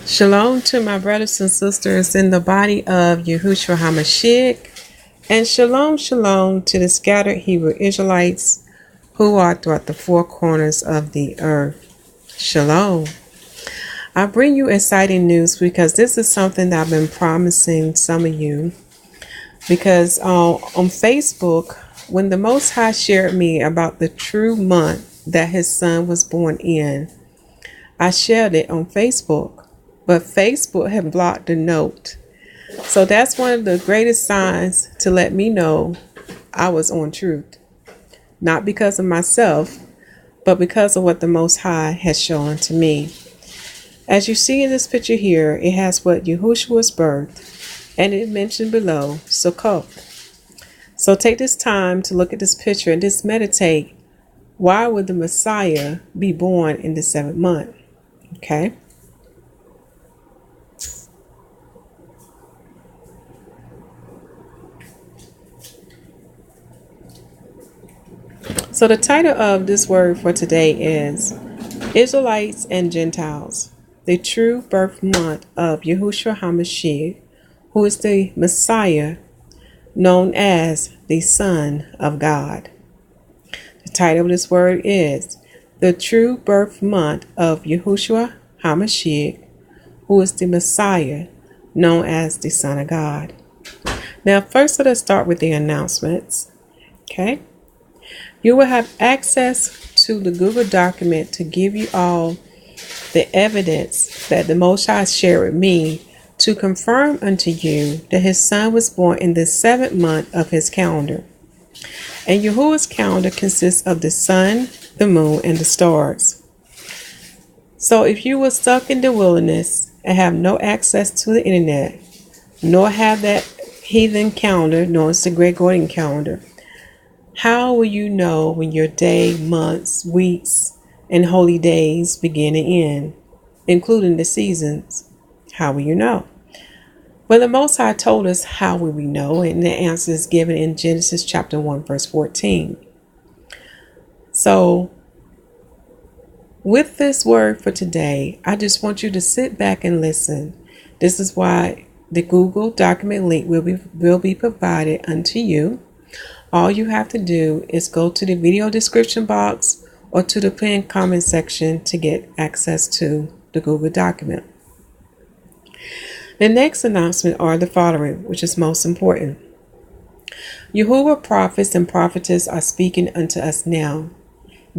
Shalom to my brothers and sisters in the body of Yahuwshua HaMashiyach, and shalom to the scattered Hebrew Israelites who are throughout the four corners of the earth. Shalom. I bring you exciting news because this is something that I've been promising some of you, because on Facebook, when the Most High shared me about the true month that his son was born in, I shared it on Facebook. But Facebook had blocked the note. So that's one of the greatest signs to let me know I was on truth. Not because of myself, but because of what the Most High has shown to me. As you see in this picture here, it has what Yahushua's birth, and it mentioned below, Sukkot. So take this time to look at this picture and just meditate. Why would the Messiah be born in the 7th month? Okay. So the title of this word for today is Israelites and Gentiles, the true birth month of Yahuwshua HaMashiyach, who is the Messiah, known as the Son of God. The title of this word is the true birth month of Yahuwshua HaMashiyach, who is the Messiah, known as the Son of God. Now, first let us start with the announcements. Okay. You will have access to the Google document to give you all the evidence that the Most High shared with me to confirm unto you that his son was born in the 7th month of his calendar. And Yahuwah's calendar consists of the sun, the moon, and the stars. So if you were stuck in the wilderness and have no access to the internet, nor have that heathen calendar known as the Gregorian calendar, how will you know when your day, months, weeks, and holy days begin and end, including the seasons? How will you know? Well, the Most High told us how will we know, and the answer is given in Genesis chapter 1, verse 14. So, with this word for today, I just want you to sit back and listen. This is why the Google document link will be provided unto you. All you have to do is go to the video description box or to the pinned comment section to get access to the Google document. The next announcement are the following, which is most important. Yahuwah prophets and prophetess are speaking unto us now,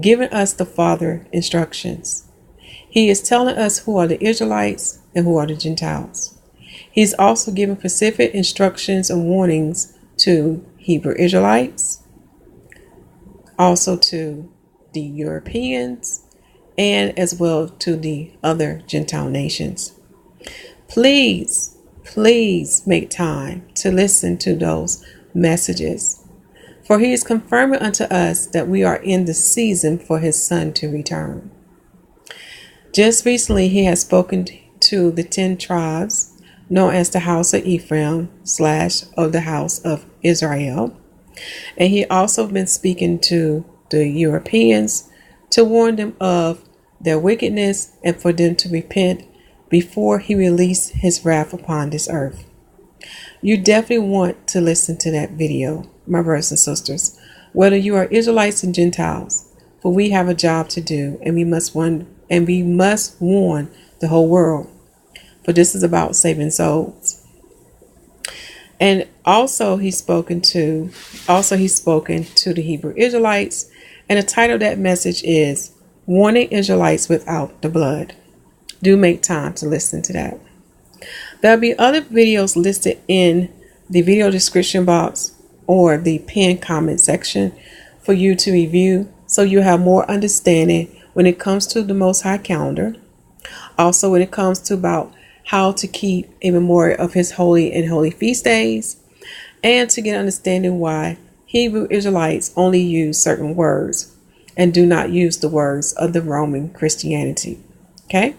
giving us the Father instructions. He is telling us who are the Israelites and who are the Gentiles. He is also giving specific instructions and warnings to Hebrew Israelites, also to the Europeans, and as well to the other Gentile nations. Please make time to listen to those messages, for he is confirming unto us that we are in the season for his son to return. Just recently, he has spoken to the 10 tribes known as the house of Ephraim / of the house of Israel. And he also been speaking to the Europeans to warn them of their wickedness and for them to repent before he released his wrath upon this earth. You definitely want to listen to that video, my brothers and sisters, whether you are Israelites and Gentiles, for we have a job to do, and we must warn the whole world. For this is about saving souls. And also he's spoken to the Hebrew Israelites, and the title of that message is Warning Israelites Without the Blood. Do make time to listen to that. There'll be other videos listed in the video description box or the pinned comment section for you to review, so you have more understanding when it comes to the Most High calendar. Also, when it comes to about how to keep a memorial of his holy feast days, and to get understanding why Hebrew Israelites only use certain words and do not use the words of the Roman Christianity. Okay?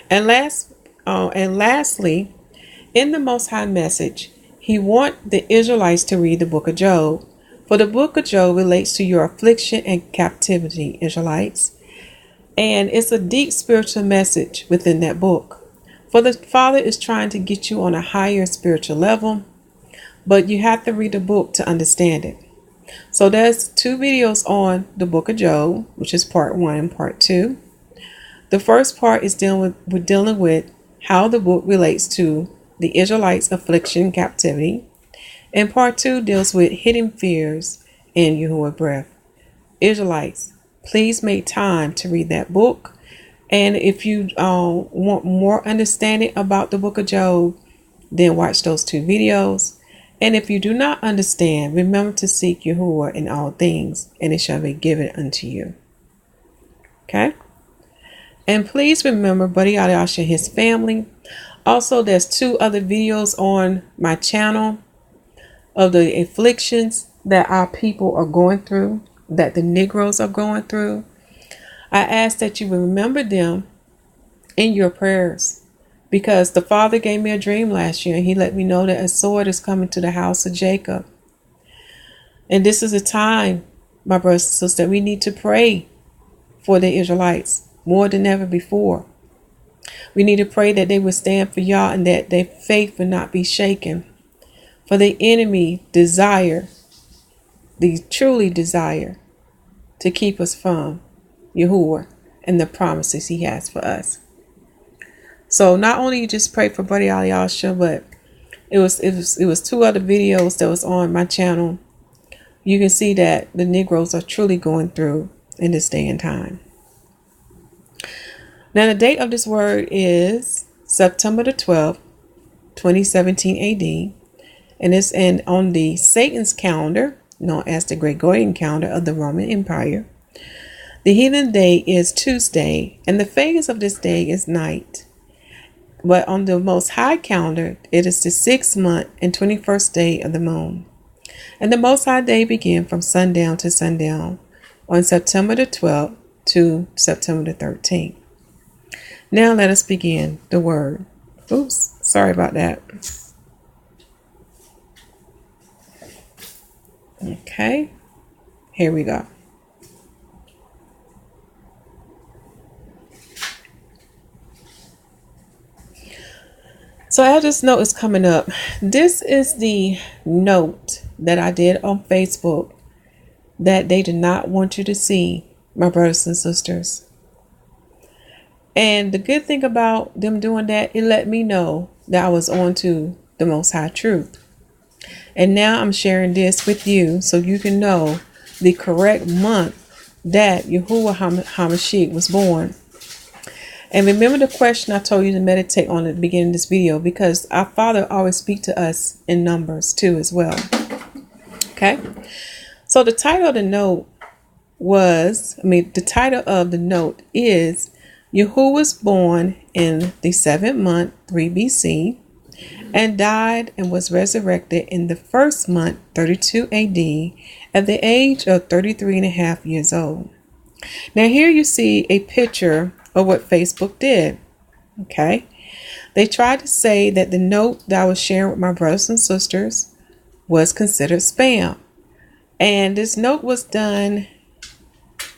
And lastly, in the Most High message, he wants the Israelites to read the book of Job. For the book of Job relates to your affliction and captivity, Israelites. And it's a deep spiritual message within that book. For the Father is trying to get you on a higher spiritual level, but you have to read the book to understand it. So there's 2 videos on the book of Job, which is part 1 and part 2. The first part is dealing with how the book relates to the Israelites' affliction, captivity. And part 2 deals with hidden fears and Yahuwah breath. Israelites, please make time to read that book. And if you want more understanding about the book of Job, then watch those 2 videos. And if you do not understand, remember to seek Yahuwah in all things, and it shall be given unto you. Okay? And please remember Buddy Alayasha and his family. Also, there's 2 other videos on my channel of the afflictions that our people are going through, that the Negroes are going through. I ask that you remember them in your prayers, because the Father gave me a dream last year and he let me know that a sword is coming to the house of Jacob. And this is a time, my brothers and sisters, that we need to pray for the Israelites more than ever before. We need to pray that they would stand for Yah and that their faith would not be shaken. For the enemy truly desire to keep us from Yahuwah and the promises he has for us. So not only you just pray for Buddy Alayasha, but it was 2 other videos that was on my channel. You can see that the Negroes are truly going through in this day and time. Now the date of this word is September the 12th, 2017 AD. And it's on the Satan's calendar, known as the Gregorian calendar of the Roman Empire. The heathen day is Tuesday, and the phase of this day is night. But on the Most High calendar, it is the 6th month and 21st day of the moon. And the Most High day begins from sundown to sundown on September the 12th to September the 13th. Now let us begin the word. Oops, sorry about that. Okay, here we go. So as this note is coming up, this is the note that I did on Facebook that they did not want you to see, my brothers and sisters. And the good thing about them doing that, it let me know that I was on to the Most High truth. And now I'm sharing this with you so you can know the correct month that Yahuwah HaMashiyach was born. And remember the question I told you to meditate on at the beginning of this video, because our Father always speaks to us in numbers too as well. Okay. So the title of the note is Yahuwah was born in the 7th month, 3 BC, and died and was resurrected in the 1st month, 32 AD, at the age of 33.5 years old. Now here you see a picture of what Facebook did. Okay. They tried to say that the note that I was sharing with my brothers and sisters was considered spam. And this note was done,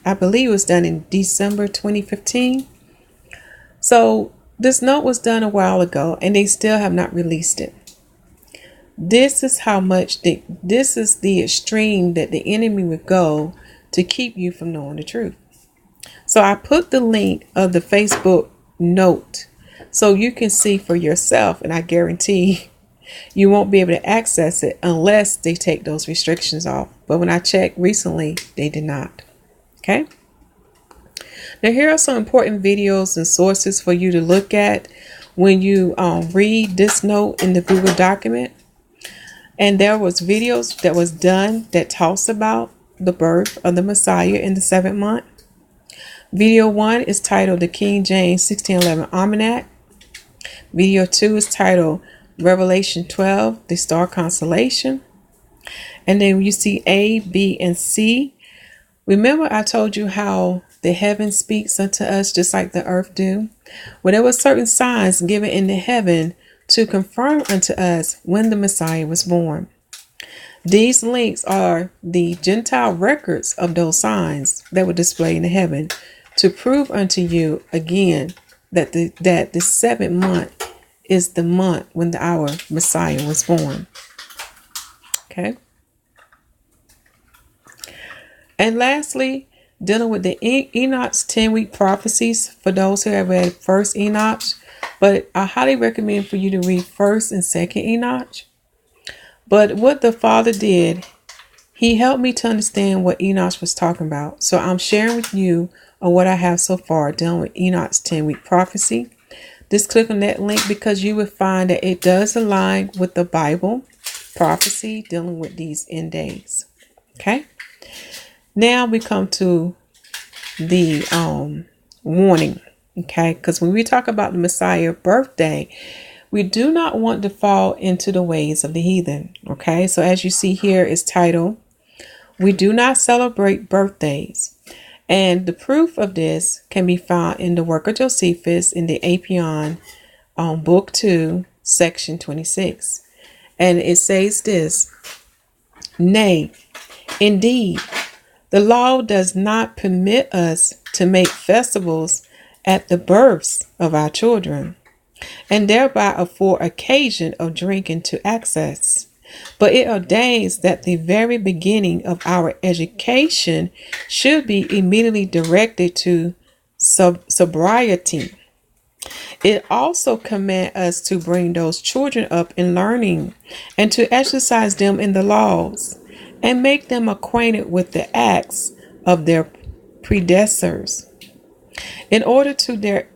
I believe it was done in December 2015. So this note was done a while ago and they still have not released it. This is this is the extreme that the enemy would go to keep you from knowing the truth. So I put the link of the Facebook note so you can see for yourself, and I guarantee you won't be able to access it unless they take those restrictions off. But when I checked recently, they did not. Okay. Now here are some important videos and sources for you to look at when you read this note in the Google document. And there was videos that was done that talks about the birth of the Messiah in the 7th month. Video 1 is titled The King James 1611 Almanac. Video 2 is titled Revelation 12, The Star Constellation. And then you see A, B, and C. Remember I told you how the heaven speaks unto us just like the earth do? Well, there were certain signs given in the heaven to confirm unto us when the Messiah was born. These links are the Gentile records of those signs that were displayed in the heaven to prove unto you again that the seventh month is the month when our Messiah was born. Okay. And lastly, dealing with the Enoch's 10-week prophecies for those who have read First Enoch, but I highly recommend for you to read First and Second Enoch. But what the Father did, he helped me to understand what Enoch was talking about. So I'm sharing with you on what I have so far dealing with Enoch's 10-week prophecy. Just click on that link because you will find that it does align with the Bible prophecy dealing with these end days. Okay. Now we come to the warning. Okay. Because when we talk about the Messiah birthday, we do not want to fall into the ways of the heathen. Okay. So as you see here, it's titled, "We do not celebrate birthdays." And the proof of this can be found in the work of Josephus in the Apion, Book 2, Section 26. And it says this: "Nay, indeed, the law does not permit us to make festivals at the births of our children, and thereby afford occasion of drinking to excess. But it ordains that the very beginning of our education should be immediately directed to sobriety. It also commands us to bring those children up in learning and to exercise them in the laws and make them acquainted with the acts of their predecessors in order to their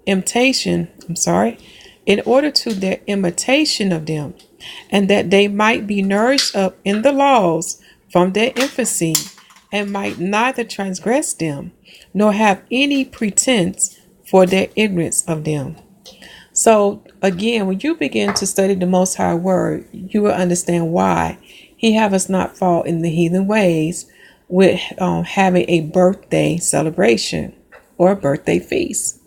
imitation of them, and that they might be nourished up in the laws from their infancy, and might neither transgress them, nor have any pretense for their ignorance of them." So again, when you begin to study the Most High Word, you will understand why He have us not fall in the heathen ways with having a birthday celebration or a birthday feast.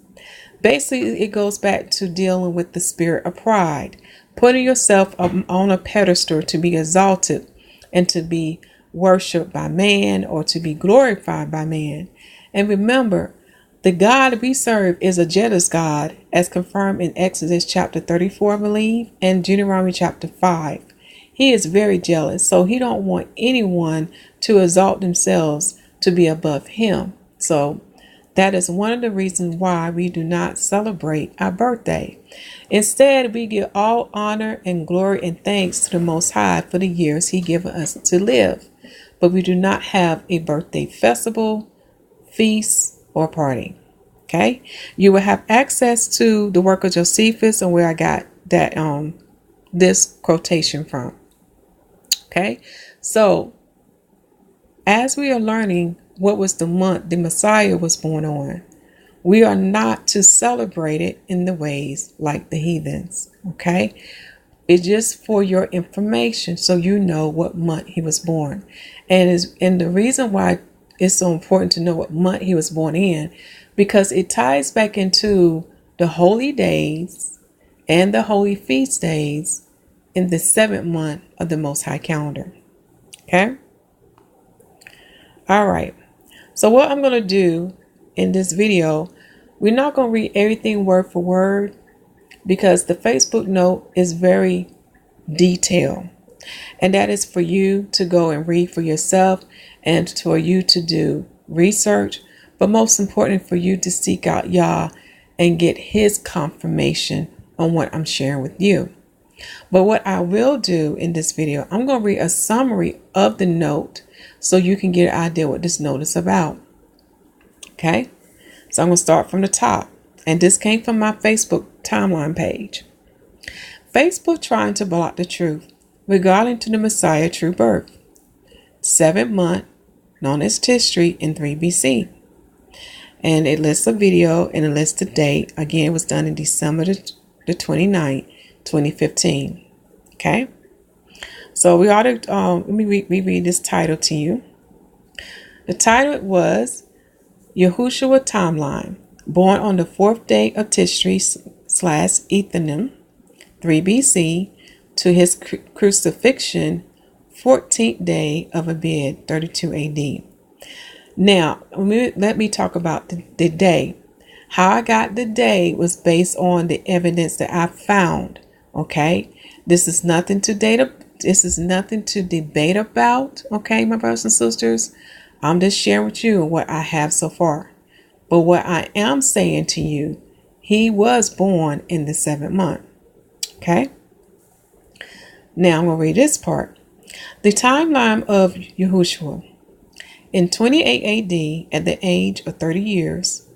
Basically, it goes back to dealing with the spirit of pride, putting yourself on a pedestal to be exalted and to be worshipped by man or to be glorified by man. And remember, the God we serve is a jealous God, as confirmed in Exodus chapter 34, I believe, and Deuteronomy chapter 5. He is very jealous, so He don't want anyone to exalt themselves to be above Him. So that is one of the reasons why we do not celebrate our birthday. Instead, we give all honor and glory and thanks to the Most High for the years He given us to live. But we do not have a birthday festival, feast, or party. Okay? You will have access to the work of Josephus and where I got that this quotation from. Okay? So, as we are learning what was the month the Messiah was born on, we are not to celebrate it in the ways like the heathens. Okay? It's just for your information so you know what month He was born. And the reason why it's so important to know what month He was born in, because it ties back into the holy days and the holy feast days in the seventh month of the Most High calendar. Okay? All right. So what I'm going to do in this video, we're not going to read everything word for word because the Facebook note is very detailed. And that is for you to go and read for yourself and for you to do research. But most important, for you to seek out Yah and get His confirmation on what I'm sharing with you. But what I will do in this video, I'm going to read a summary of the note so you can get an idea what this note is about. Okay? So I'm going to start from the top. And this came from my Facebook timeline page. Facebook trying to block the truth regarding to the Messiah true birth. 7th month, known as history in 3 BC. And it lists a video and it lists the date. Again, it was done in December the 29th, 2015. Okay? So we ought to, let me read this title to you. The title was Yahuwshua Timeline, born on the 4th day of Tishri / Ethanim, 3 BC, to his crucifixion, 14th day of Abib, 32 AD. Now, let me talk about the day. How I got the day was based on the evidence that I found. Okay, this is nothing to debate about. Okay, my brothers and sisters, I'm just sharing with you what I have so far. But what I am saying to you, he was born in the 7th month. Okay. Now I'm going to read this part. The timeline of Yahuwah. In 28 AD, at the age of 30 years,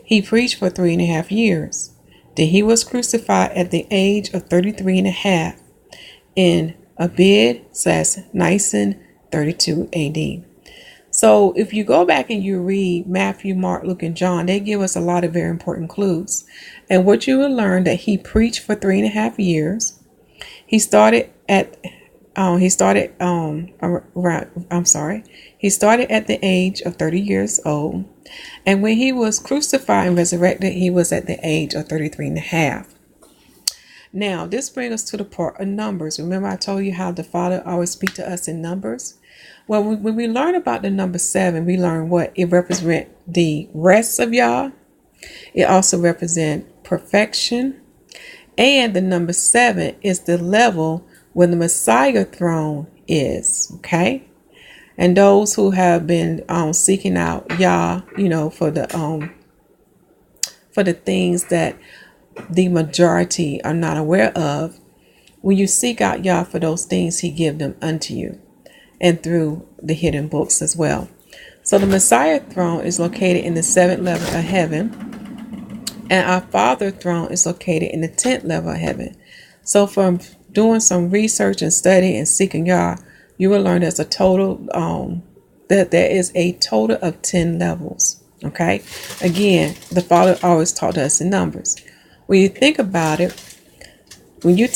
he preached for 3.5 years. Then he was crucified at the age of 33.5 in Abib/Nisan 32 AD. So if you go back and you read Matthew, Mark, Luke, and John, they give us a lot of very important clues. And what you will learn that he preached for 3.5 years. He started at He started at the age of 30 years old. And when he was crucified and resurrected, he was at the age of 33.5. Now, this brings us to the part of numbers. Remember, I told you how the Father always speaks to us in numbers? Well, when we learn about the number 7, we learn what it represents: the rest of Yah. It also represents perfection. And the number 7 is the level where the Messiah throne is. Okay. And those who have been seeking out Yah, for the things that the majority are not aware of, when you seek out Yah for those things, he give them unto you, and through the hidden books as well. So the Messiah throne is located in the 7th level of heaven, and our Father throne is located in the 10th level of heaven. So from doing some research and study and seeking Yah, you will learn there's a total that there is a total of 10 levels. Okay. Again, the Father always taught us in numbers. When you think about it, when you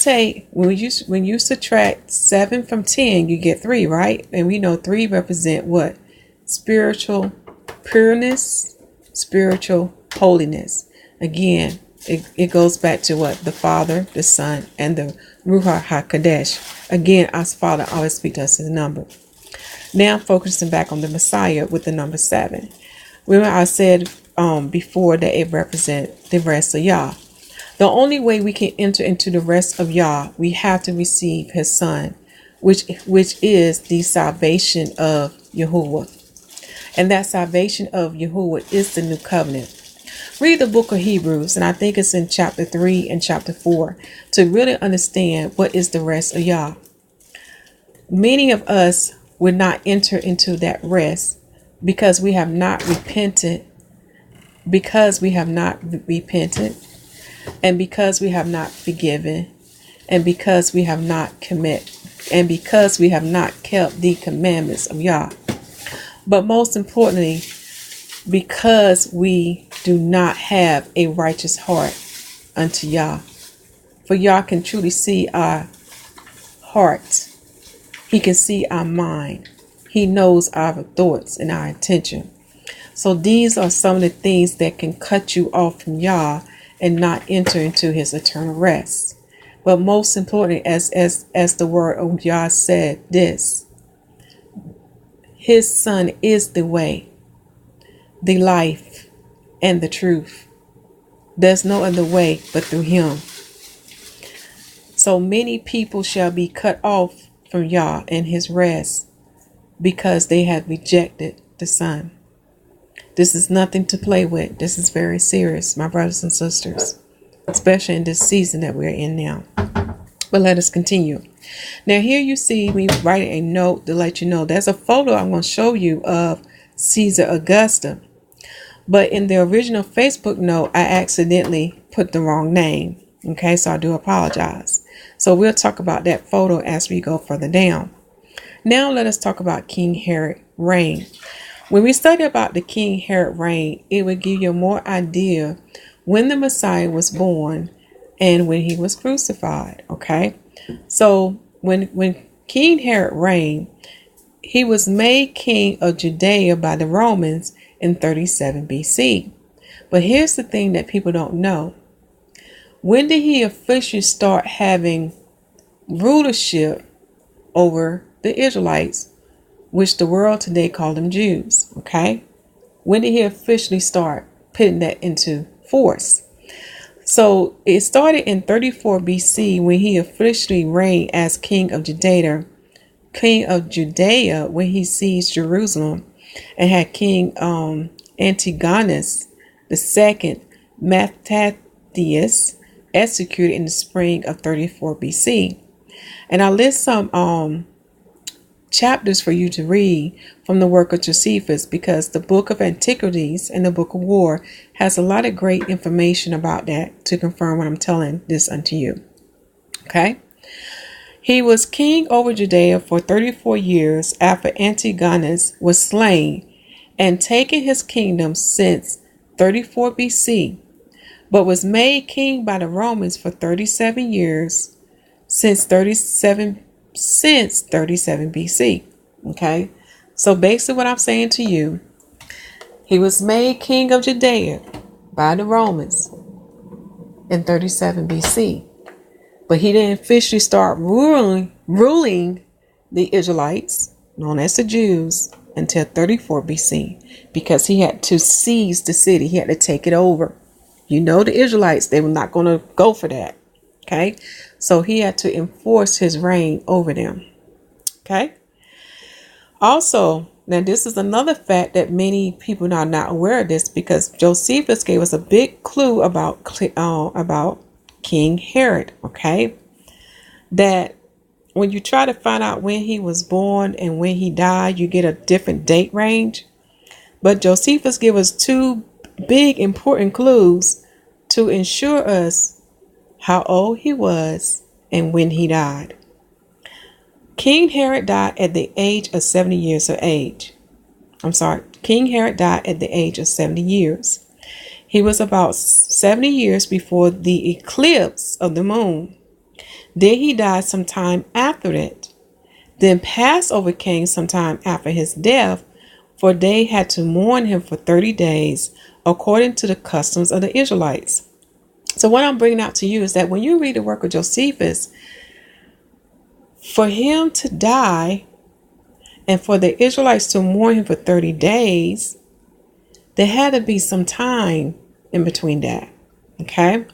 subtract 7 from 10, you get 3, right? And we know 3 represent what? Spiritual pureness, spiritual holiness. Again, it goes back to what? The Father, the Son, and the Ruach HaKodesh. Again, our Father always speaks to us in number. Now focusing back on the Messiah with the number 7. Remember I said before that it represents the rest of Yah. The only way we can enter into the rest of Yah, we have to receive his Son, which is the salvation of Yahuwah. And that salvation of Yahuwah is the new covenant. Read the book of Hebrews, and I think it's in chapter 3 and chapter 4, to really understand what is the rest of Yah. Many of us would not enter into that rest because we have not repented, and because we have not forgiven, and because we have not because we have not kept the commandments of Yah. But most importantly, because we do not have a righteous heart unto Yah. For Yah can truly see our heart. He can see our mind. He knows our thoughts and our intention. So these are some of the things that can cut you off from Yah and not enter into his eternal rest. But most importantly, as the word of Yah said this, his Son is the way, the life, and the truth. There's no other way but through him. So many people shall be cut off from Yah and his rest because they have rejected the Son. This is nothing to play with. This is very serious, my brothers and sisters, especially in this season that we're in now. But let us continue. Now here you see me writing a note to let you know there's a photo I'm going to show you of Caesar Augusta. But in the original Facebook note, I accidentally put the wrong name. Okay, so I do apologize. So we'll talk about that photo as we go further down. Now let us talk about King Herod's reign. When we study about the King Herod reign, it will give you more idea when the Messiah was born and when he was crucified. Okay, so when King Herod reigned, he was made king of Judea by the Romans in 37 BC. But here's the thing that people don't know. When did he officially start having rulership over the Israelites which the world today call them Jews. Okay. When did he officially start putting that into force? So it started in 34 BC when he officially reigned as king of Judea, when he seized Jerusalem and had King Antigonus II Mattathias executed in the spring of 34 BC. And I list some chapters for you to read from the work of Josephus, because the book of Antiquities and the book of War has a lot of great information about that to confirm what I'm telling this unto you. Okay. He was king over Judea for 34 years after Antigonus was slain and taken his kingdom since 34 BC, but was made king by the Romans for 37 years since 37 BC. Okay. So basically what I'm saying to you, he was made king of Judea by the Romans in 37 BC. But he didn't officially start ruling the Israelites, known as the Jews, until 34 BC, because he had to seize the city. He had to take it over. You know, the Israelites, they were not going to go for that. Okay. So he had to enforce his reign over them. Okay. Also, now this is another fact that many people are not aware of this, because Josephus gave us a big clue about King Herod. Okay. That when you try to find out when he was born and when he died, you get a different date range. But Josephus gave us two big important clues to ensure us how old he was and when he died. King Herod died at the age of 70 years of age. King Herod died at the age of 70 years. He was about 70 years before the eclipse of the moon. Then he died sometime after it. Then Passover came sometime after his death, for they had to mourn him for 30 days, according to the customs of the Israelites. So what I'm bringing out to you is that when you read the work of Josephus, for him to die and for the Israelites to mourn him for 30 days, there had to be some time in between that. Okay.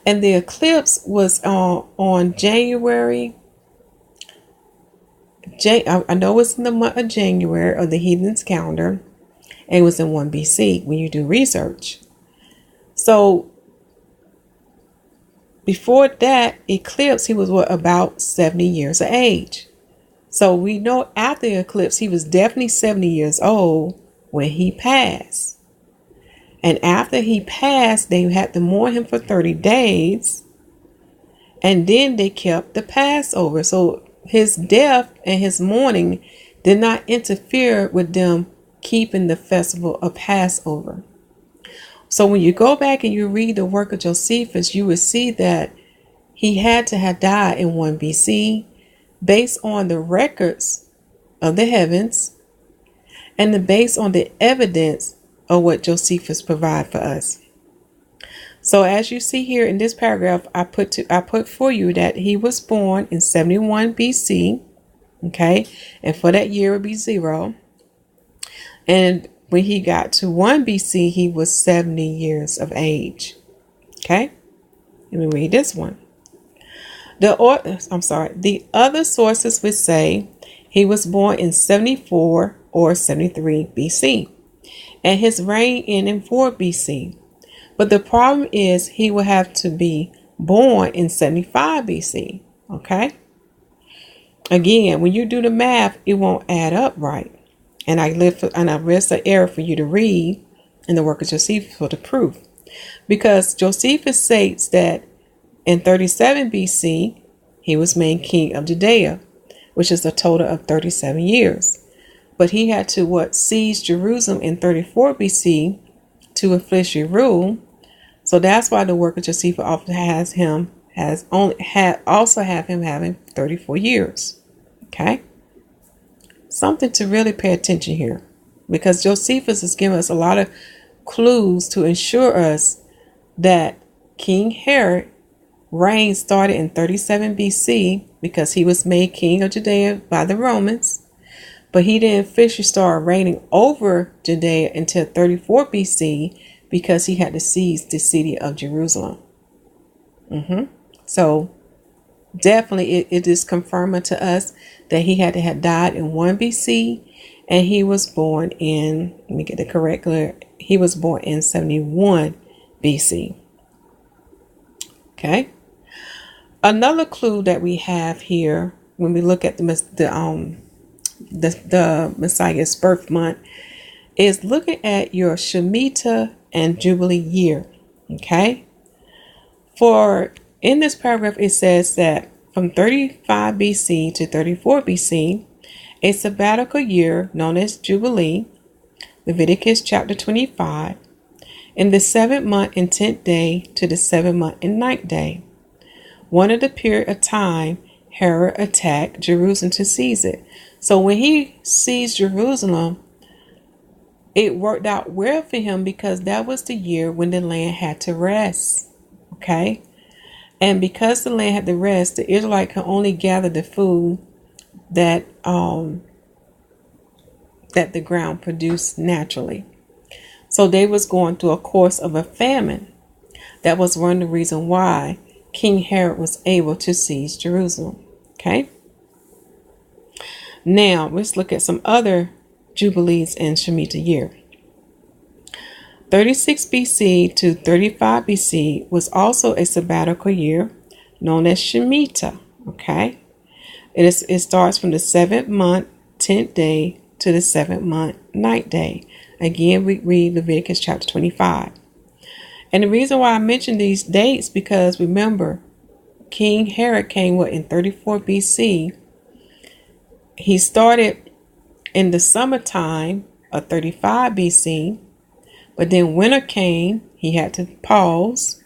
And the eclipse was on January. I know it's in the month of January of the heathen's calendar. And it was in 1 BC when you do research. So before that eclipse, he was about 70 years of age. So we know after the eclipse, he was definitely 70 years old when he passed. And after he passed, they had to mourn him for 30 days. And then they kept the Passover. So his death and his mourning did not interfere with them keeping the festival of Passover. So when you go back and you read the work of Josephus, you will see that he had to have died in 1 BC based on the records of the heavens and based on the evidence of what Josephus provided for us. So as you see here in this paragraph, I put for you that he was born in 71 BC. Okay. And for that year it would be 0. And when he got to 1 BC, he was 70 years of age. Okay. Let me read this one. The other sources would say he was born in 74 or 73 BC. And his reign ended in 4 BC. But the problem is he will have to be born in 75 BC. Okay. Again, when you do the math, it won't add up right. And I risk the error for you to read in the work of Josephus for the proof. Because Josephus states that in 37 BC, he was made king of Judea, which is a total of 37 years. But he had to seize Jerusalem in 34 BC to officially rule. So that's why the work of Josephus often have him having 34 years. Okay. Something to really pay attention here, because Josephus is giving us a lot of clues to ensure us that King Herod reign started in 37 BC because he was made king of Judea by the Romans. But he didn't officially start reigning over Judea until 34 BC because he had to seize the city of Jerusalem. So definitely it is confirming to us that he had to have died in 1 BC, and he was born in, let me get the correct, he was born in 71 BC. Okay. Another clue that we have here when we look at the Messiah's birth month is looking at your Shemitah and Jubilee year. Okay. For in this paragraph, it says that from 35 BC to 34 BC, a sabbatical year known as Jubilee, Leviticus chapter 25, in the 7th month and 10th day to the 7th month and 9th day. One of the period of time Herod attacked Jerusalem to seize it. So when he seized Jerusalem, it worked out well for him because that was the year when the land had to rest. Okay. And because the land had to rest, the Israelite could only gather the food that the ground produced naturally. So they was going through a course of a famine. That was one of the reasons why King Herod was able to seize Jerusalem. Okay. Now let's look at some other Jubilees in Shemitah year. 36 BC to 35 BC was also a sabbatical year known as Shemitah. Okay. It starts from the 7th month, 10th day to the 7th month, 9th day. Again, we read Leviticus chapter 25. And the reason why I mention these dates, because remember, King Herod came in 34 BC. He started in the summertime of 35 BC. But then winter came, he had to pause.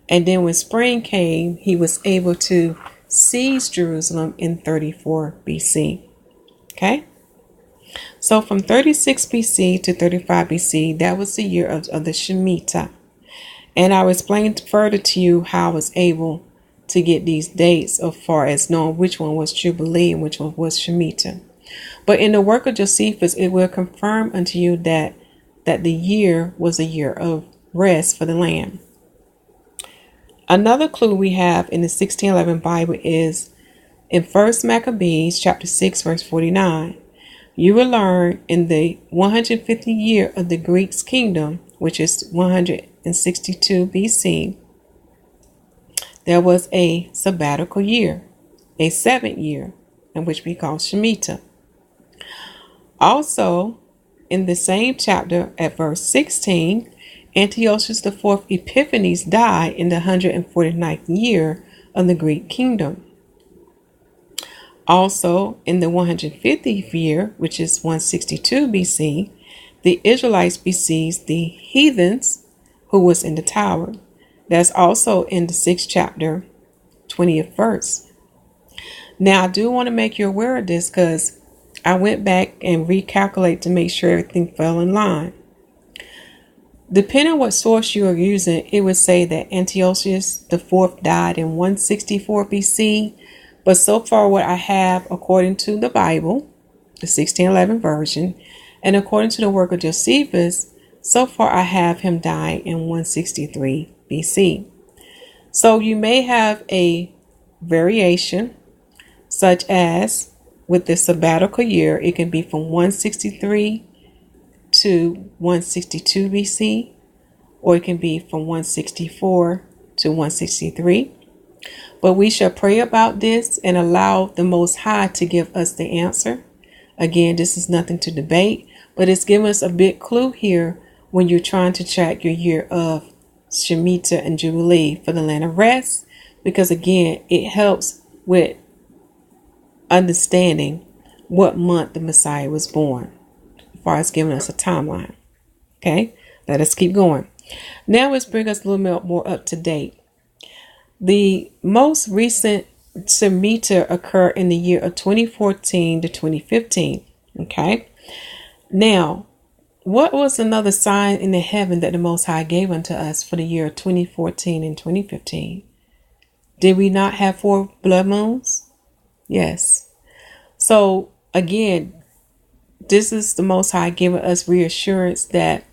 And then when spring came, he was able to seize Jerusalem in 34 BC. Okay. So from 36 BC to 35 BC, that was the year of the Shemitah. And I'll explain further to you how I was able to get these dates as far as knowing which one was Jubilee and which one was Shemitah. But in the work of Josephus, it will confirm unto you that the year was a year of rest for the land. Another clue we have in the 1611 Bible is in 1 Maccabees chapter 6 verse 49. You will learn in the 150th year of the Greeks' kingdom, which is 162 BC, there was a sabbatical year, a 7th year, in which we call Shemitah. Also, in the same chapter at verse 16, Antiochus IV Epiphanes died in the 149th year of the Greek kingdom. Also, in the 150th year, which is 162 BC, the Israelites besieged the heathens who was in the tower. That's also in the 6th chapter, 20th verse. Now, I do want to make you aware of this because I went back and recalculated to make sure everything fell in line. Depending on what source you are using, it would say that Antiochus IV died in 164 BC. But so far what I have, according to the Bible, the 1611 version, and according to the work of Josephus, so far I have him dying in 163 BC. So you may have a variation, such as with the sabbatical year, it can be from 163 to 162 BC, or it can be from 164 to 163. But we shall pray about this and allow the Most High to give us the answer. Again, this is nothing to debate, but it's giving us a big clue here when you're trying to track your year of Shemitah and Jubilee for the land of rest, because again, it helps with understanding what month the Messiah was born, as far as giving us a timeline. Okay, let us keep going. Now let's bring us a little bit more up to date. The most recent Shemitah occurred in the year of 2014 to 2015. Okay, now what was another sign in the heaven that the Most High gave unto us for the year 2014 and 2015? Did we not have 4 blood moons? Yes. So again, this is the Most High giving us reassurance that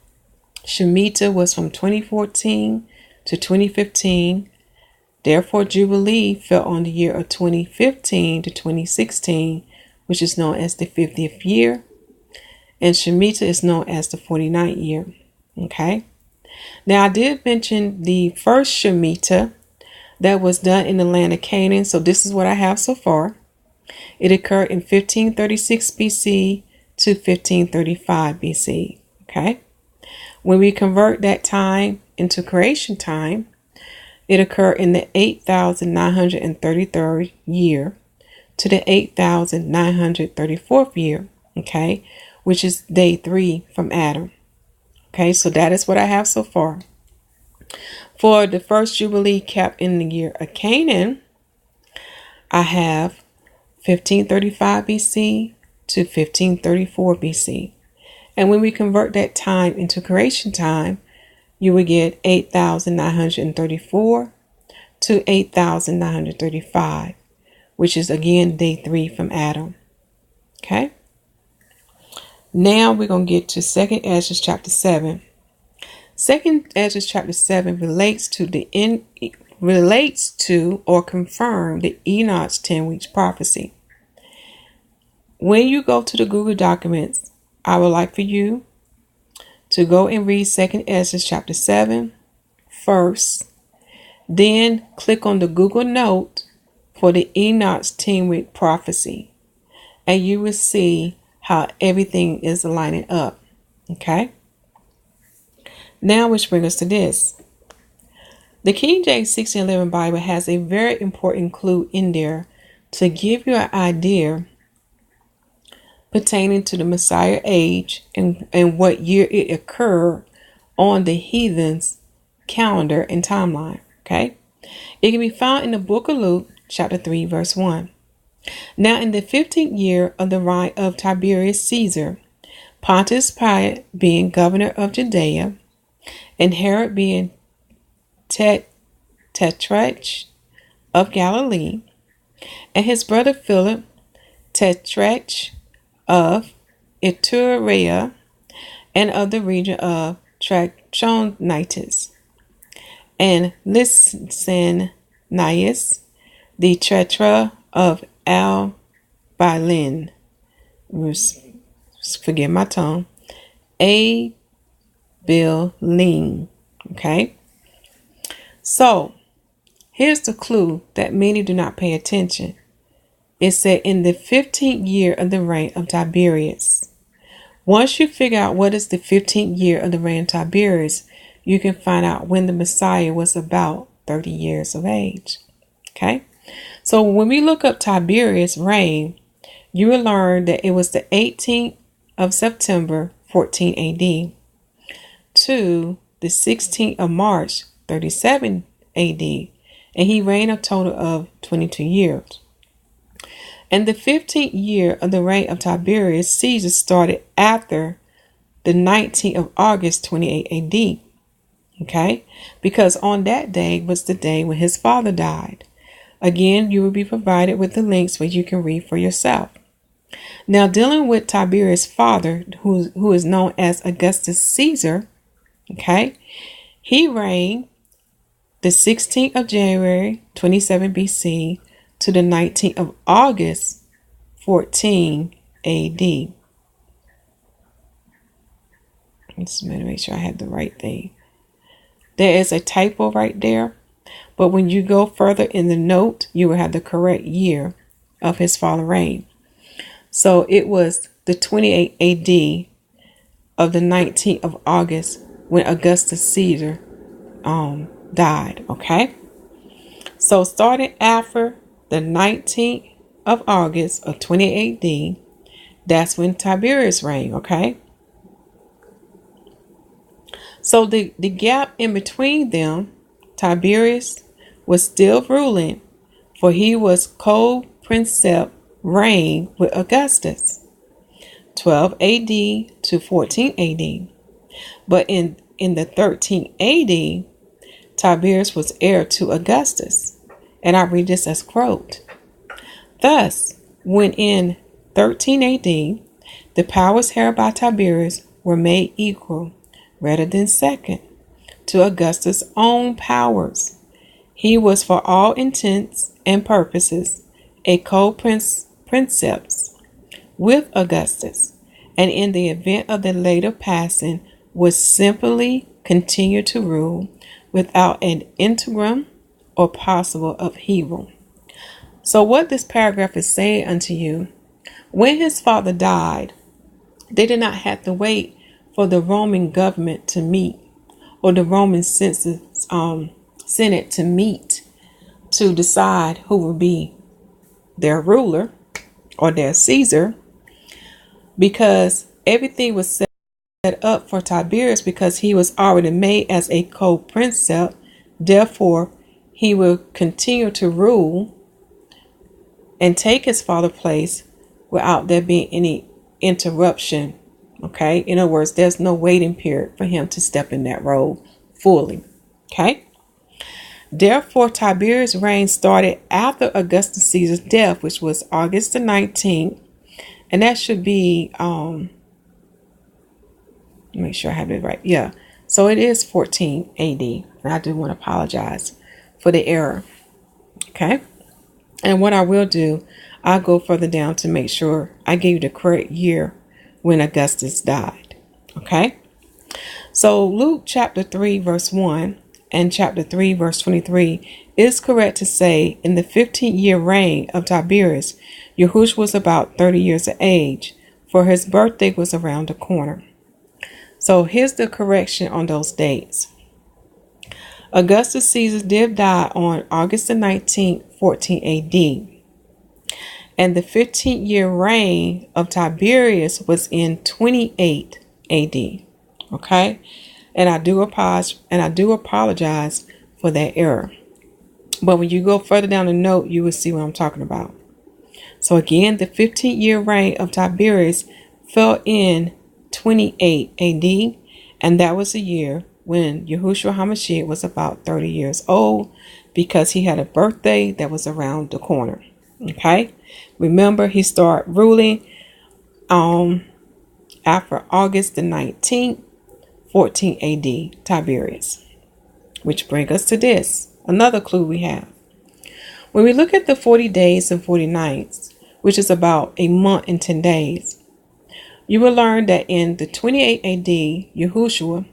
Shemitah was from 2014 to 2015. Therefore, Jubilee fell on the year of 2015 to 2016, which is known as the 50th year. And Shemitah is known as the 49th year. Okay. Now, I did mention the first Shemitah that was done in the land of Canaan. So this is what I have so far. It occurred in 1536 BC to 1535 BC. Okay. When we convert that time into creation time, it occurred in the 8,933rd year to the 8,934th year. Okay. Which is day 3 from Adam. Okay. So that is what I have so far. For the first Jubilee kept in the year of Canaan, I have 1535 BC to 1534 BC. And when we convert that time into creation time, you will get 8,934 to 8,935, which is again day 3 from Adam. Okay. Now we're going to get to 2nd Ezra chapter 7. 2nd Ezra chapter 7 relates to or confirm the Enoch's 10 weeks prophecy. When you go to the Google documents, I would like for you to go and read 2nd Ezra chapter 7 first. Then click on the Google note for the Enoch's 10 week prophecy. And you will see how everything is lining up. Okay. Now, which brings us to this. The King James 1611 Bible has a very important clue in there to give you an idea pertaining to the Messiah age and what year it occurred on the heathens' calendar and timeline. Okay. It can be found in the book of Luke, chapter 3, verse 1. Now, in the 15th year of the reign of Tiberius Caesar, Pontius Pilate being governor of Judea, and Herod being tetrarch of Galilee, and his brother Philip, tetrarch of Iturea, and of the region of Trachonitis, and Lysanias, the tetrarch of Albilin, forgive my tongue, Abilin. Okay. So here's the clue that many do not pay attention. It said in the 15th year of the reign of Tiberius. Once you figure out what is the 15th year of the reign of Tiberius, you can find out when the Messiah was about 30 years of age. Okay. So when we look up Tiberius' reign, you will learn that it was the 18th of September, 14 AD, to the 16th of March, 37 AD, and he reigned a total of 22 years. And the 15th year of the reign of Tiberius Caesar started after the 19th of August, 28 AD. Okay, because on that day was the day when his father died. Again, you will be provided with the links where you can read for yourself. Now, dealing with Tiberius' father, who is known as Augustus Caesar, okay, he reigned the 16th of January, 27 BC, to the 19th of August, 14 AD. Just make sure I have the right thing. There is a typo right there, but when you go further in the note, you will have the correct year of his father reign. So it was the 28th AD of the 19th of August when Augustus Caesar died. Okay. So starting after the 19th of August of 28 AD, that's when Tiberius reigned. Okay. So the gap in between them, Tiberius was still ruling, for he was co-princeps reign with Augustus, 12 AD to 14 AD. But in the 13th AD, Tiberius was heir to Augustus. And I read this as quote. Thus, when in 13 AD, The powers held by Tiberius were made equal, rather than second, to Augustus' own powers. He was for all intents and purposes a co-princeps with Augustus, and in the event of the later passing would simply continue to rule without an interim or possible upheaval. So what this paragraph is saying unto you, when his father died, they did not have to wait for the Roman government to meet or the Roman Senate to meet to decide who will be their ruler or their Caesar, because everything was set up for Tiberius because he was already made as a co-princeps. Therefore, he will continue to rule and take his father's place without there being any interruption. Okay, in other words, there's no waiting period for him to step in that role fully. Okay, therefore Tiberius' reign started after Augustus Caesar's death, which was August the 19th, and that should be make sure I have it right. Yeah, so it is 14 AD, and I do want to apologize for the error. Okay, and what I will do, I'll go further down to make sure I give you the correct year when Augustus died. Okay, so Luke chapter 3 verse 1 and chapter 3 verse 23 is correct to say in the 15th-year reign of Tiberius, Yahuwah was about 30 years of age, for his birthday was around the corner. So here's the correction on those dates. Augustus Caesar did die on August the 19th, 14 AD. And the 15th-year reign of Tiberius was in 28 AD. Okay? And I do apologize for that error. But when you go further down the note, you will see what I'm talking about. So again, the 15th-year reign of Tiberius fell in 28 AD, and that was the year when Yahuwshua HaMashiyach was about 30 years old, because he had a birthday that was around the corner. Okay, remember, he started ruling after August the 19th, 14 AD, Tiberius. Which brings us to this, another clue we have. When we look at the 40 days and 40 nights, which is about a month and 10 days, you will learn that in the 28 AD, Yahuwshua,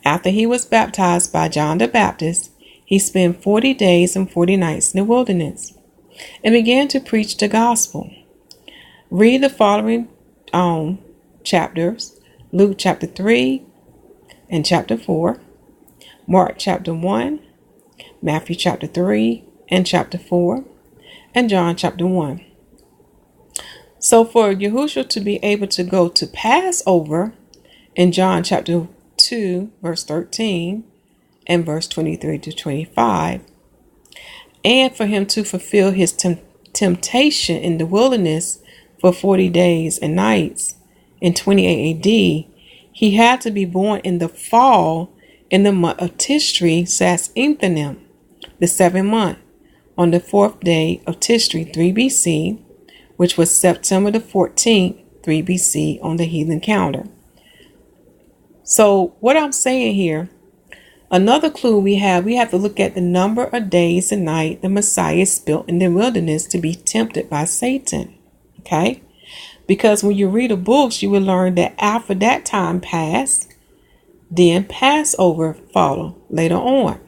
after he was baptized by John the Baptist, he spent 40 days and 40 nights in the wilderness and began to preach the gospel. Read the following chapters: Luke chapter 3 and chapter 4, Mark chapter 1, Matthew chapter 3 and chapter 4, and John chapter 1. So for Yahuwshua to be able to go to Passover in John chapter 2, verse 13 and verse 23 to 25, and for him to fulfill his temptation in the wilderness for 40 days and nights in 28 AD, he had to be born in the fall in the month of Tishri Sas Inthanim, the 7th month, on the 4th day of Tishri 3 BC, which was September the 14th, 3 BC on the heathen calendar. So what I'm saying here, another clue we have to look at the number of days and nights the Messiah spent in the wilderness to be tempted by Satan. Okay? Because when you read the books, you will learn that after that time passed, then Passover followed later on.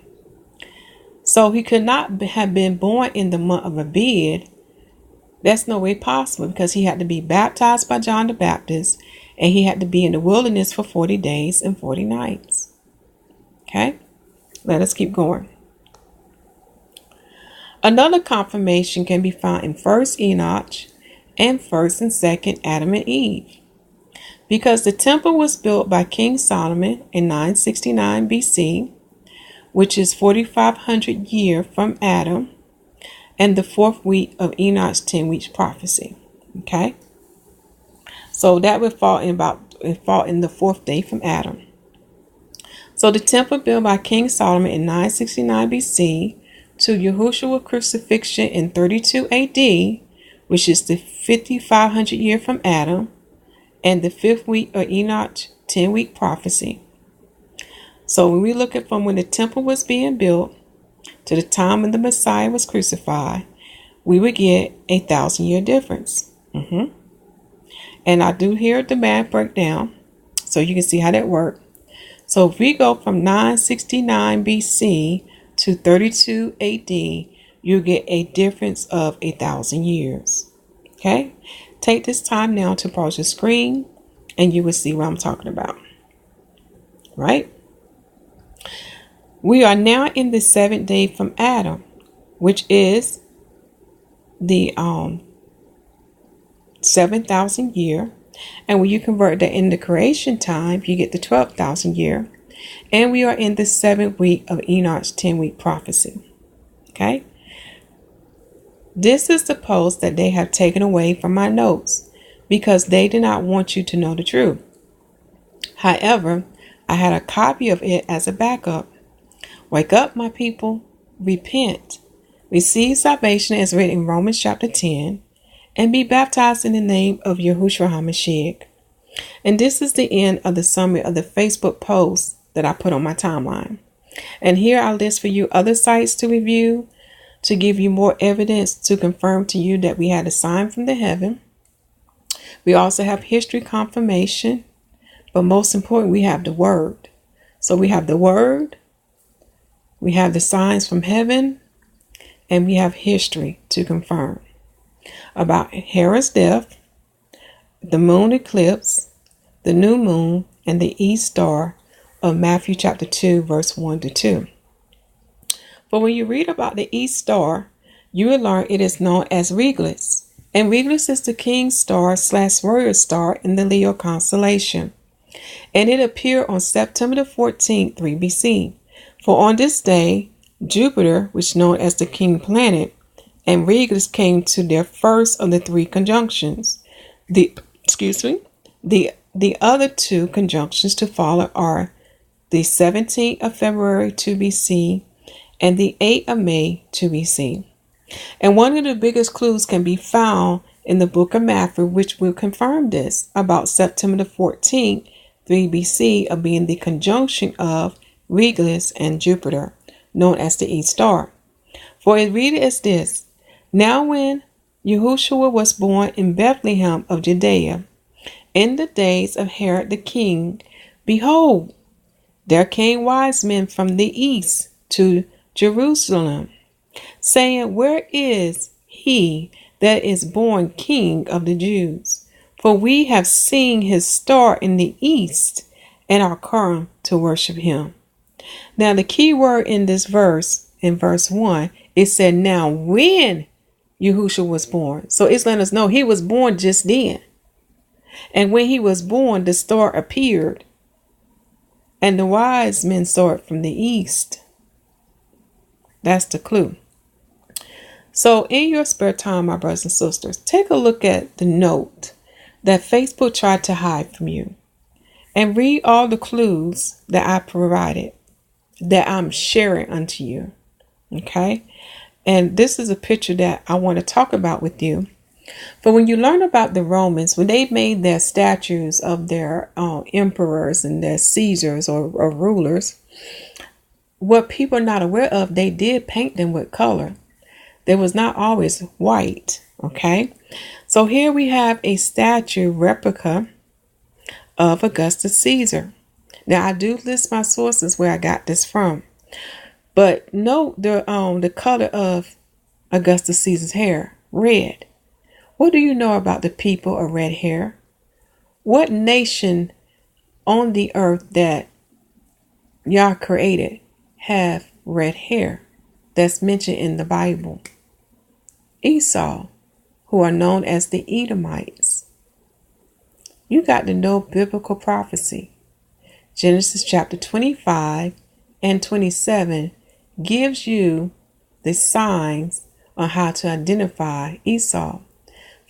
So he could not have been born in the month of Abib. That's no way possible, because he had to be baptized by John the Baptist, and he had to be in the wilderness for 40 days and 40 nights. Okay, let us keep going. Another confirmation can be found in 1st Enoch and 1st and 2nd Adam and Eve. Because the temple was built by King Solomon in 969 BC, which is 4,500 years from Adam, and the 4th week of Enoch's 10-week prophecy. Okay, so that would fall in the 4th day from Adam. So the temple built by King Solomon in 969 BC to Yahuwshua crucifixion in 32 AD, which is the 5,500 year from Adam, and the 5th week of Enoch's 10-week prophecy. So when we look at from when the temple was being built to the time when the Messiah was crucified, we would get 1,000-year difference. And I do here the math breakdown, so you can see how that worked. So if we go from 969 BC to 32 AD, you get a difference of 1,000 years. Okay? Take this time now to pause your screen, and you will see what I'm talking about. Right? We are now in the 7th day from Adam, which is the 7,000 year. And when you convert that into creation time, you get the 12,000 year. And we are in the 7th week of Enoch's 10-week prophecy. Okay? This is the post that they have taken away from my notes because they did not want you to know the truth. However, I had a copy of it as a backup. Wake up, my people. Repent. Receive salvation as written in Romans chapter 10. And be baptized in the name of Yahuwshua HaMashiyach. And this is the end of the summary of the Facebook post that I put on my timeline. And here I list for you other sites to review to give you more evidence to confirm to you that we had a sign from the heaven. We also have history confirmation, but most important, we have the word. So we have the word, we have the signs from heaven, and we have history to confirm about Herod's death, the moon eclipse, the new moon, and the east star of Matthew chapter 2, verse 1 to 2. But when you read about the east star, you will learn it is known as Regulus. And Regulus is the king's star / warrior star in the Leo constellation. And it appeared on September the 14th, 3 BC. For on this day, Jupiter, which is known as the king planet, and Regulus came to their first of the 3 conjunctions. The other 2 conjunctions to follow are the 17th of February 2 BC and the 8th of May 2 BC. And one of the biggest clues can be found in the book of Matthew, which will confirm this about September the 14th, 3 BC, of being the conjunction of Regulus and Jupiter, known as the east star. For it reads as this: Now when Yahuwshua was born in Bethlehem of Judea, in the days of Herod the king, behold, there came wise men from the east to Jerusalem, saying, Where is he that is born King of the Jews? For we have seen his star in the east, and are come to worship him. Now the key word in this verse, in verse 1, it said, now when Yahuwshua was born. So it's letting us know he was born just then. And when he was born, the star appeared, and the wise men saw it from the east. That's the clue. So in your spare time, my brothers and sisters, take a look at the note that Facebook tried to hide from you, and read all the clues that I provided, that I'm sharing unto you. Okay? And this is a picture that I want to talk about with you. But when you learn about the Romans, when they made their statues of their emperors and their Caesars or rulers, what people are not aware of, they did paint them with color. They was not always white. Okay? So here we have a statue replica of Augustus Caesar. Now I do list my sources where I got this from. But note the color of Augustus Caesar's hair, red. What do you know about the people of red hair? What nation on the earth that Yah created have red hair that's mentioned in the Bible? Esau, who are known as the Edomites. You got to know biblical prophecy. Genesis chapter 25 and 27 gives you the signs on how to identify Esau.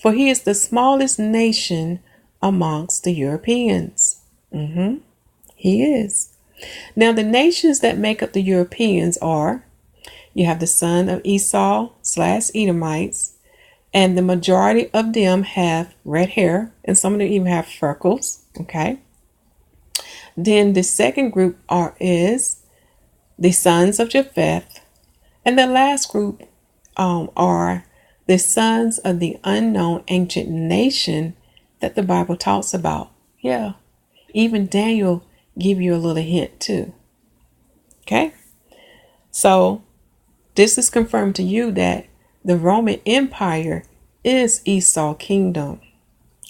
For he is the smallest nation amongst the Europeans. He is. Now the nations that make up the Europeans are, you have the son of Esau / Edomites, And the majority of them have red hair, and some of them even have freckles. Okay. Then the second group is the sons of Japheth. And the last group are the sons of the unknown ancient nation that the Bible talks about. Yeah. Even Daniel give you a little hint too. Okay. So this is confirmed to you that the Roman Empire is Esau's kingdom,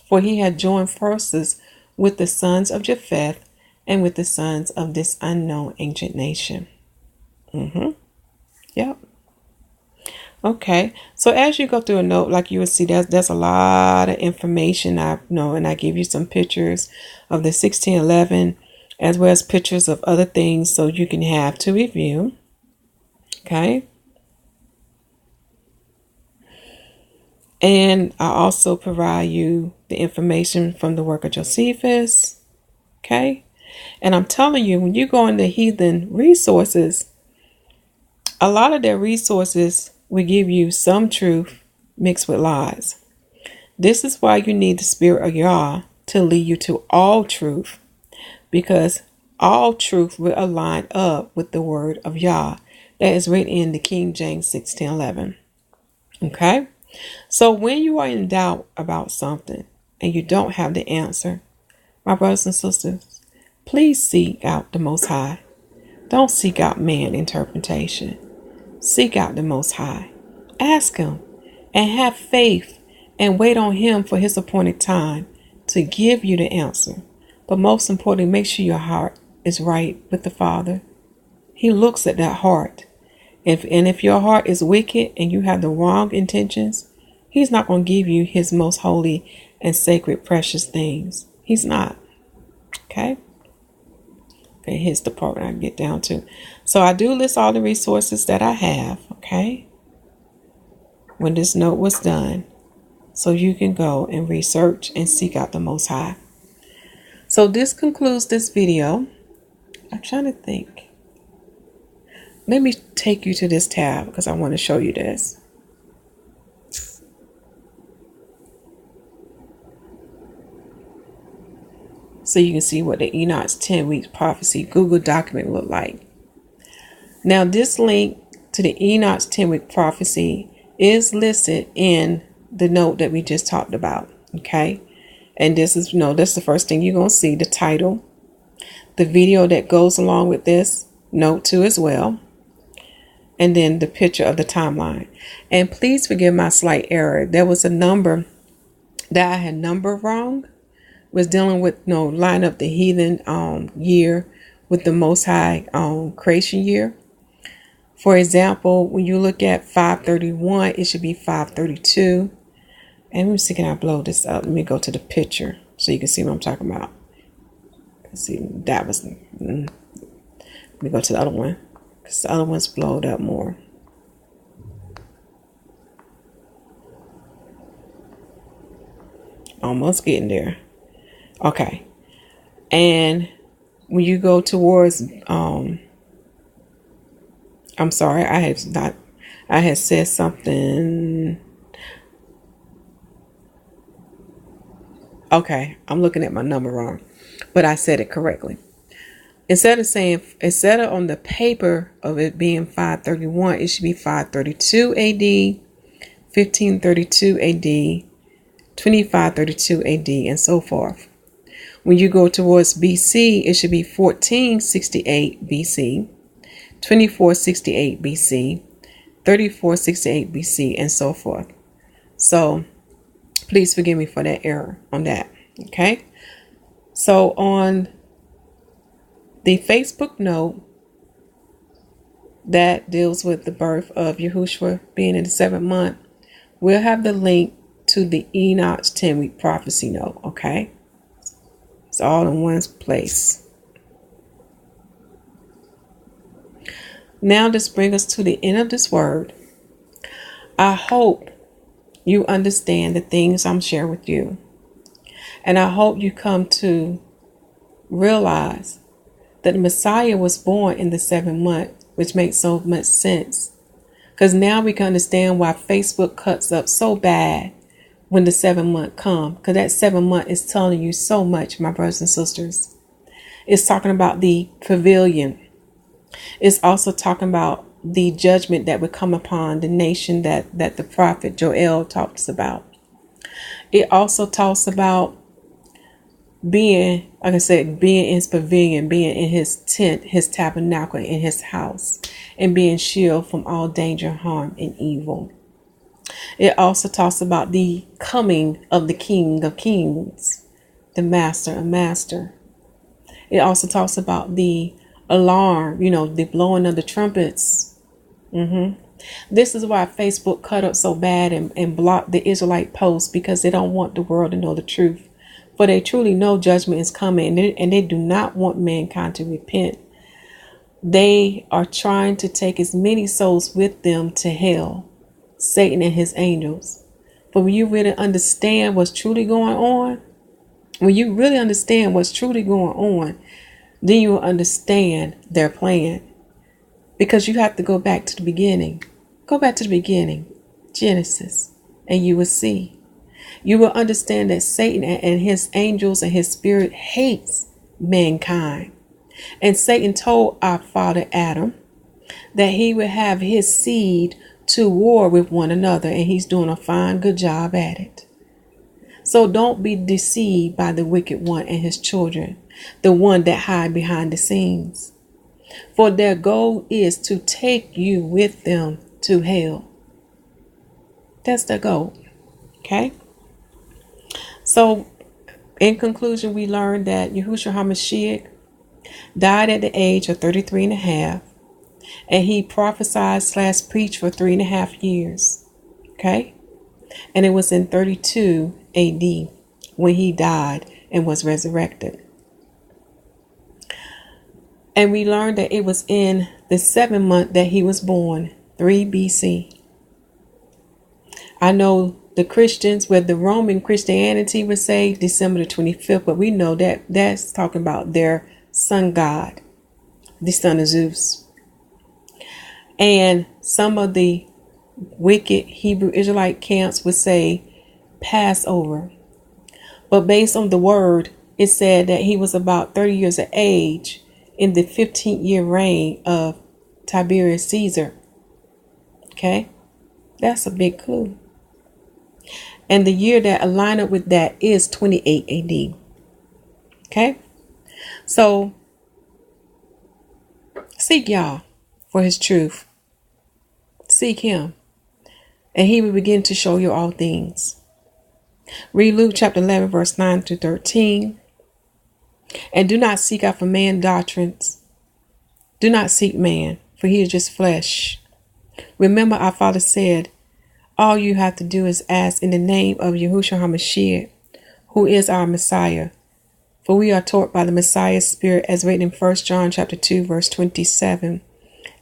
for he had joined forces with the sons of Japheth and with the sons of this unknown ancient nation. Yep. Okay. So as you go through a note, like you will see, there's a lot of information I know, and I give you some pictures of the 1611 as well as pictures of other things so you can have to review. Okay. And I also provide you the information from the work of Josephus. Okay. And I'm telling you, when you go into heathen resources, a lot of their resources will give you some truth mixed with lies. This is why you need the Spirit of Yah to lead you to all truth, because all truth will align up with the word of Yah that is written in the King James 1611. Okay? So when you are in doubt about something and you don't have the answer, my brothers and sisters, please seek out the Most High. Don't seek out man interpretation. Seek out the Most High. Ask him and have faith and wait on him for his appointed time to give you the answer. But most importantly, make sure your heart is right with the Father. He looks at that heart. If your heart is wicked and you have the wrong intentions, he's not going to give you his most holy and sacred precious things. He's not. Okay? Okay, here's the part I get down to. So I do list all the resources that I have, okay, when this note was done, so you can go and research and seek out the Most High. So this concludes this video. I'm trying to think. Let me take you to this tab because I want to show you this. So you can see what the Enoch's 10-week prophecy Google document looked like. Now this link to the Enoch's 10-week prophecy is listed in the note that we just talked about. Okay. And this is, that's the first thing you're going to see, the title, the video that goes along with this note too as well. And then the picture of the timeline. And please forgive my slight error. There was a number that I had numbered wrong. Was dealing with line up the heathen year with the Most High creation year. For example, when you look at 531, it should be 532. And let me see, can I blow this up? Let me go to the picture so you can see what I'm talking about. Let's see, that was. Let me go to the other one because the other one's blowed up more. Almost getting there. Okay. And when you go towards, I'm sorry, I had said something. Okay. I'm looking at my number wrong, but I said it correctly. Instead of on the paper of it being 531, it should be 532 AD, 1532 AD, 2532 AD, and so forth. When you go towards BC, it should be 1468 BC, 2468 BC, 3468 BC, and so forth. So please forgive me for that error on that. Okay. So on the Facebook note that deals with the birth of Yahushua being in the 7th month, we'll have the link to the Enoch's 10-week prophecy note. Okay. It's all in one place. Now this brings us to the end of this word. I hope you understand the things I'm sharing with you. And I hope you come to realize that the Messiah was born in the 7th month, which makes so much sense. Because now we can understand why Facebook cuts up so bad when the 7 month come. Because that 7 month is telling you so much, my brothers and sisters. It's talking about the pavilion. It's also talking about the judgment that would come upon the nation that the prophet Joel talks about. It also talks about being, like I said, being in his pavilion, being in his tent, his tabernacle, in his house, and being shielded from all danger, harm, and evil. It also talks about the coming of the King of Kings, the Master of Master. It also talks about the alarm, the blowing of the trumpets. This is why Facebook cut up so bad and blocked the Israelite posts, because they don't want the world to know the truth. For they truly know judgment is coming, and they do not want mankind to repent. They are trying to take as many souls with them to hell, Satan and his angels. But when you really understand what's truly going on, then you will understand their plan. Because you have to go back to the beginning. Go back to the beginning, Genesis, and you will see. You will understand that Satan and his angels and his spirit hates mankind. And Satan told our father Adam that he would have his seed to war with one another, and he's doing a fine, good job at it. So don't be deceived by the wicked one and his children, the one that hide behind the scenes. For their goal is to take you with them to hell. That's their goal. Okay? So, in conclusion, we learned that Yahuwshua HaMashiyach died at the age of 33 and a half. And he prophesied / preached for 3.5 years. Okay? And it was in 32 AD when he died and was resurrected. And we learned that it was in the 7th month that he was born, 3 BC. I know the Christians, where the Roman Christianity would say December the 25th, but we know that that's talking about their sun god, the son of Zeus. And some of the wicked Hebrew Israelite camps would say Passover. But based on the word, it said that he was about 30 years of age in the 15th year reign of Tiberius Caesar. Okay, that's a big clue. And the year that align up with that is 28 AD. Okay, so seek Yah for his truth. Seek him, and he will begin to show you all things. Read Luke chapter 11, verse 9 through 13. And do not seek after man doctrines. Do not seek man, for he is just flesh. Remember, our Father said, all you have to do is ask in the name of Yahuwshua HaMashiyach, who is our Messiah. For we are taught by the Messiah's Spirit, as written in 1 John chapter 2, verse 27,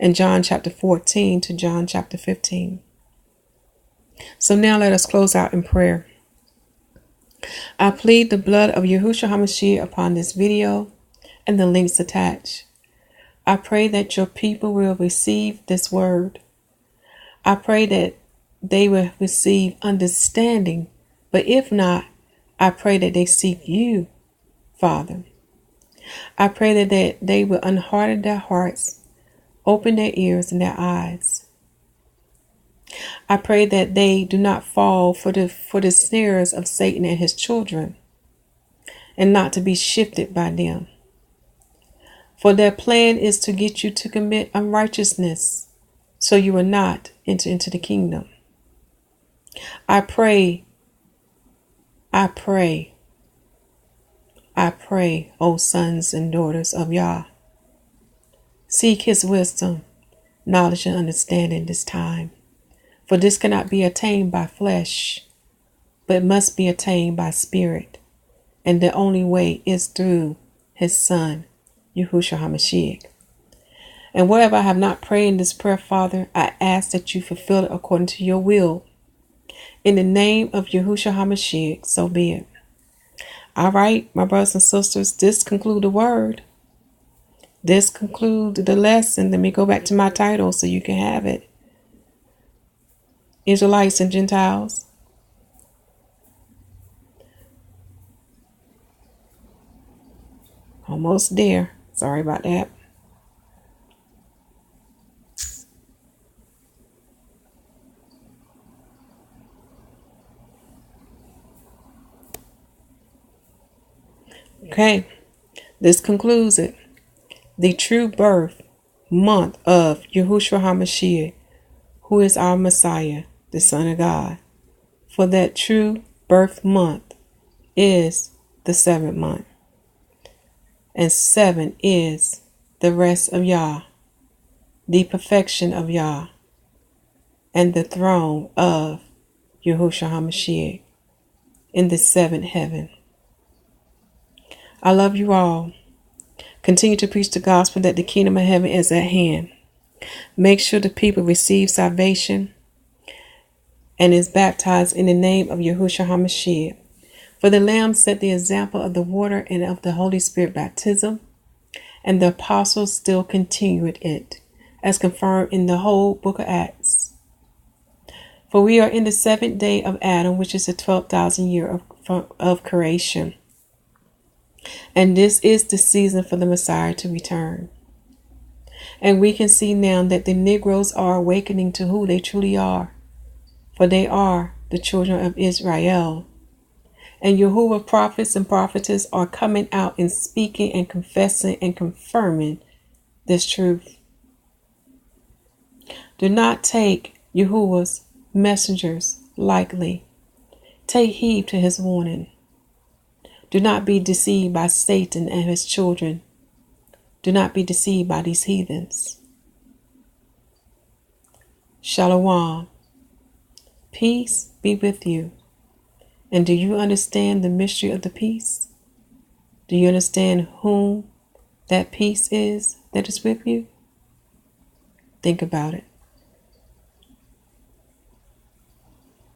and John chapter 14 to John chapter 15. So now let us close out in prayer. I plead the blood of Yahuwshua HaMashiyach upon this video and the links attached. I pray that your people will receive this word. I pray that they will receive understanding, but if not, I pray that they seek you, Father. I pray that they will unharden their hearts, open their ears and their eyes. I pray that they do not fall for the snares of Satan and his children, and not to be shifted by them. For their plan is to get you to commit unrighteousness, so you will not enter into the kingdom. I pray, O sons and daughters of Yah, seek his wisdom, knowledge, and understanding this time. For this cannot be attained by flesh, but must be attained by spirit. And the only way is through his Son, Yahuwshua HaMashiyach. And whatever I have not prayed in this prayer, Father, I ask that you fulfill it according to your will. In the name of Yahuwshua HaMashiyach, so be it. All right, my brothers and sisters, this concludes the word. This concludes the lesson. Let me go back to my title so you can have it. Israelites and Gentiles. Almost there. Sorry about that. Okay, this concludes it. The true birth month of Yahuwshua HaMashiyach, who is our Messiah, the Son of God. For that true birth month is the 7th month. And 7 is the rest of Yah, the perfection of Yah, and the throne of Yahuwshua HaMashiyach in the 7th heaven. I love you all. Continue to preach the gospel that the kingdom of heaven is at hand. Make sure the people receive salvation and is baptized in the name of Yahuwshua HaMashiyach. For the Lamb set the example of the water and of the Holy Spirit baptism, and the apostles still continued it, as confirmed in the whole book of Acts. For we are in the 7th day of Adam, which is the 12,000 year of creation. And this is the season for the Messiah to return. And we can see now that the Negroes are awakening to who they truly are. For they are the children of Israel. And Yahuwah prophets and prophetess are coming out and speaking and confessing and confirming this truth. Do not take Yahuwah's messengers lightly. Take heed to his warning. Do not be deceived by Satan and his children. Do not be deceived by these heathens. Shalom. Peace be with you. And do you understand the mystery of the peace? Do you understand whom that peace is that is with you? Think about it.